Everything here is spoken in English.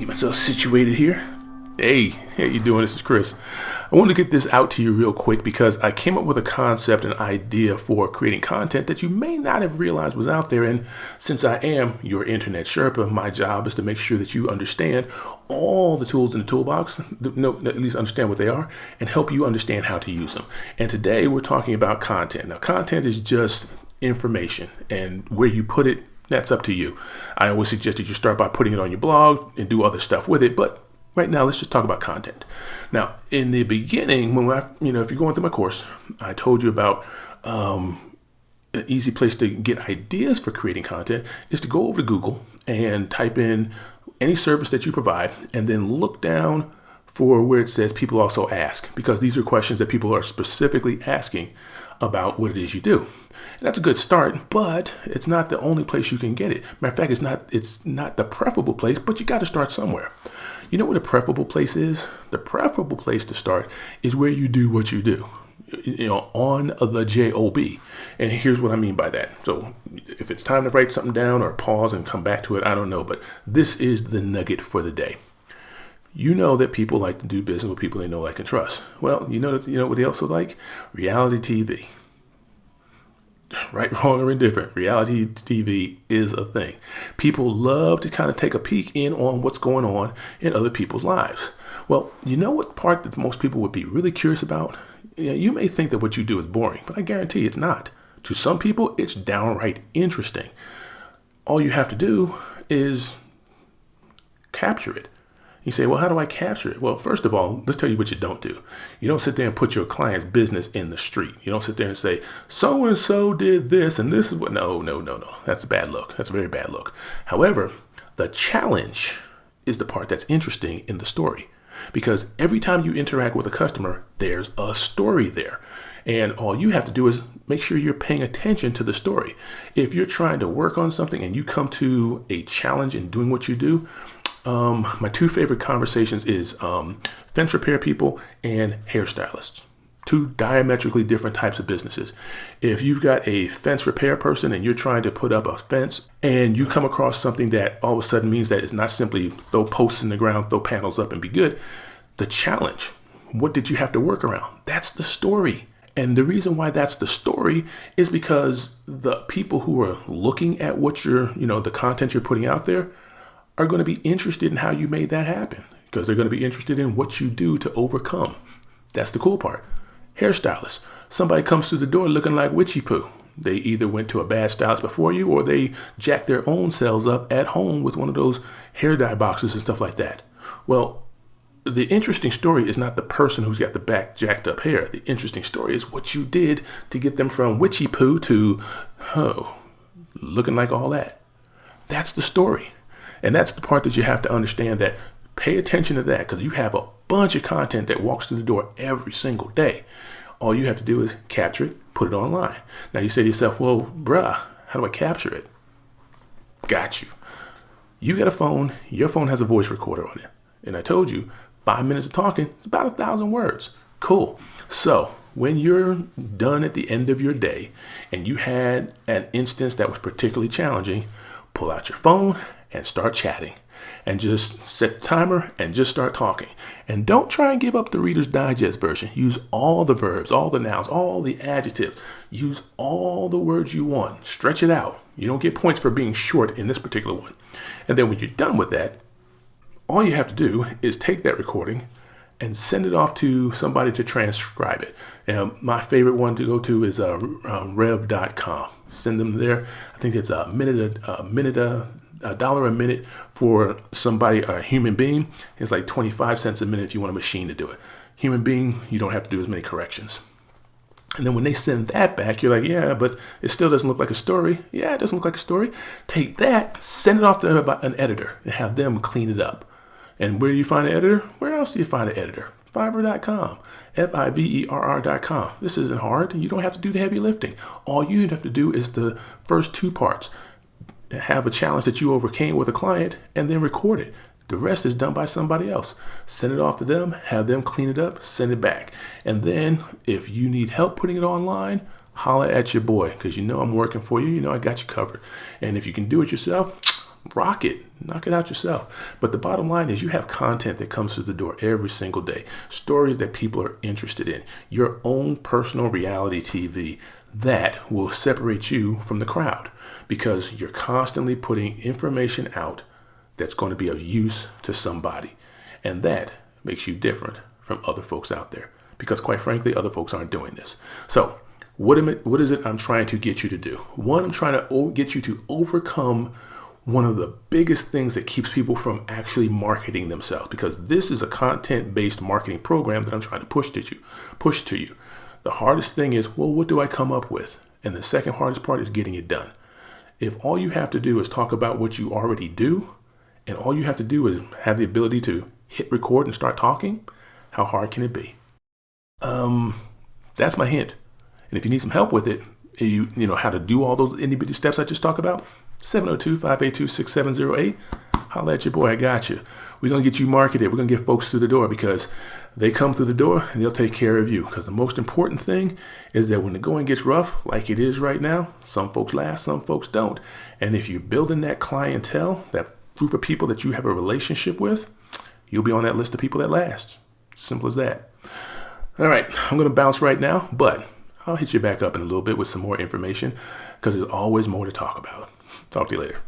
myself situated here. Hey, how you doing? This is Chris. I wanted to get this out to you real quick because I came up with a concept and idea for creating content that you may not have realized was out there. And since I am your internet Sherpa, my job is to make sure that you understand all the tools in the toolbox, at least understand what they are, and help you understand how to use them. And today we're talking about content. Now, content is just information, and where you put it, that's up to you. I always suggest that you start by putting it on your blog and do other stuff with it. But right now, let's just talk about content. Now, in the beginning, if you're going through my course, I told you about an easy place to get ideas for creating content is to go over to Google and type in any service that you provide, and then look down for where it says people also ask, because these are questions that people are specifically asking about what it is you do. And that's a good start, but it's not the only place you can get it. Matter of fact, it's not the preferable place, but you got to start somewhere. You know what a preferable place is? The preferable place to start is where you do what you do, on the job. And here's what I mean by that. So if it's time to write something down or pause and come back to it, I don't know, but this is the nugget for the day. You know that people like to do business with people they know, like, and trust. Well, you know what they also like? Reality TV. Right, wrong, or indifferent, reality TV is a thing. People love to kind of take a peek in on what's going on in other people's lives. Well, you know what part that most people would be really curious about? You may think that what you do is boring, but I guarantee it's not. To some people, it's downright interesting. All you have to do is capture it. You say, well, how do I capture it? Well, first of all, let's tell you what you don't do. You don't sit there and put your client's business in the street. You don't sit there and say, so-and-so did this and this is what. No. That's a bad look. That's a very bad look. However, the challenge is the part that's interesting in the story, because every time you interact with a customer, there's a story there. And all you have to do is make sure you're paying attention to the story. If you're trying to work on something and you come to a challenge in doing what you do, my two favorite conversations is fence repair people and hairstylists. Two diametrically different types of businesses. If you've got a fence repair person and you're trying to put up a fence and you come across something that all of a sudden means that it's not simply throw posts in the ground, throw panels up and be good. The challenge, what did you have to work around? That's the story. And the reason why that's the story is because the people who are looking at what the content you're putting out there are going to be interested in how you made that happen, because they're going to be interested in what you do to overcome. That's the cool part. Hairstylist. Somebody comes through the door looking like witchy poo. They either went to a bad stylist before you, or they jacked their own selves up at home with one of those hair dye boxes and stuff like that. Well, the interesting story is not the person who's got the back jacked up hair. The interesting story is what you did to get them from witchy poo to, looking like all that. That's the story. And that's the part that you have to understand, that pay attention to that, because you have a bunch of content that walks through the door every single day. All you have to do is capture it, put it online. Now you say to yourself, well, bruh, how do I capture it? Got you. You got a phone, your phone has a voice recorder on it. And I told you, 5 minutes of talking, it's about 1,000 words. Cool. So when you're done at the end of your day and you had an instance that was particularly challenging, pull out your phone and start chatting, and just set the timer and just start talking. And don't try and give up the Reader's Digest version. Use all the verbs, all the nouns, all the adjectives. Use all the words you want. Stretch it out. You don't get points for being short in this particular one. And then when you're done with that, all you have to do is take that recording and send it off to somebody to transcribe it. And my favorite one to go to is rev.com. Send them there. I think it's $1 a minute for somebody, a human being. It's like 25 cents a minute if you want a machine to do it. Human being, you don't have to do as many corrections. And then when they send that back, you're like, yeah, but it still doesn't look like a story. Yeah, it doesn't look like a story. Take that, send it off to an editor and have them clean it up. And where do you find an editor? Where else do you find an editor? Fiverr.com, Fiverr.com. This isn't hard. You don't have to do the heavy lifting. All you have to do is the first two parts. Have a challenge that you overcame with a client and then record it. The rest is done by somebody else. Send it off to them, have them clean it up, send it back. And then if you need help putting it online, holla at your boy, because I'm working for you. I got you covered. And if you can do it yourself, rock it, knock it out yourself. But the bottom line is you have content that comes through the door every single day, stories that people are interested in, your own personal reality TV that will separate you from the crowd because you're constantly putting information out that's going to be of use to somebody. And that makes you different from other folks out there because quite frankly, other folks aren't doing this. So what is it I'm trying to get you to do? One, I'm trying to get you to overcome one of the biggest things that keeps people from actually marketing themselves, because this is a content-based marketing program that I'm trying to push to you. The hardest thing is, well, what do I come up with? And the second hardest part is getting it done. If all you have to do is talk about what you already do, and all you have to do is have the ability to hit record and start talking, how hard can it be? That's my hint. And if you need some help with it, you know how to do all those itty bitty steps I just talked about, 702-582-6708. Holla at your boy, I got you. We're going to get you marketed. We're going to get folks through the door because they come through the door and they'll take care of you. Because the most important thing is that when the going gets rough, like it is right now, some folks last, some folks don't. And if you're building that clientele, that group of people that you have a relationship with, you'll be on that list of people that last. Simple as that. All right, I'm going to bounce right now, but I'll hit you back up in a little bit with some more information because there's always more to talk about. Talk to you later.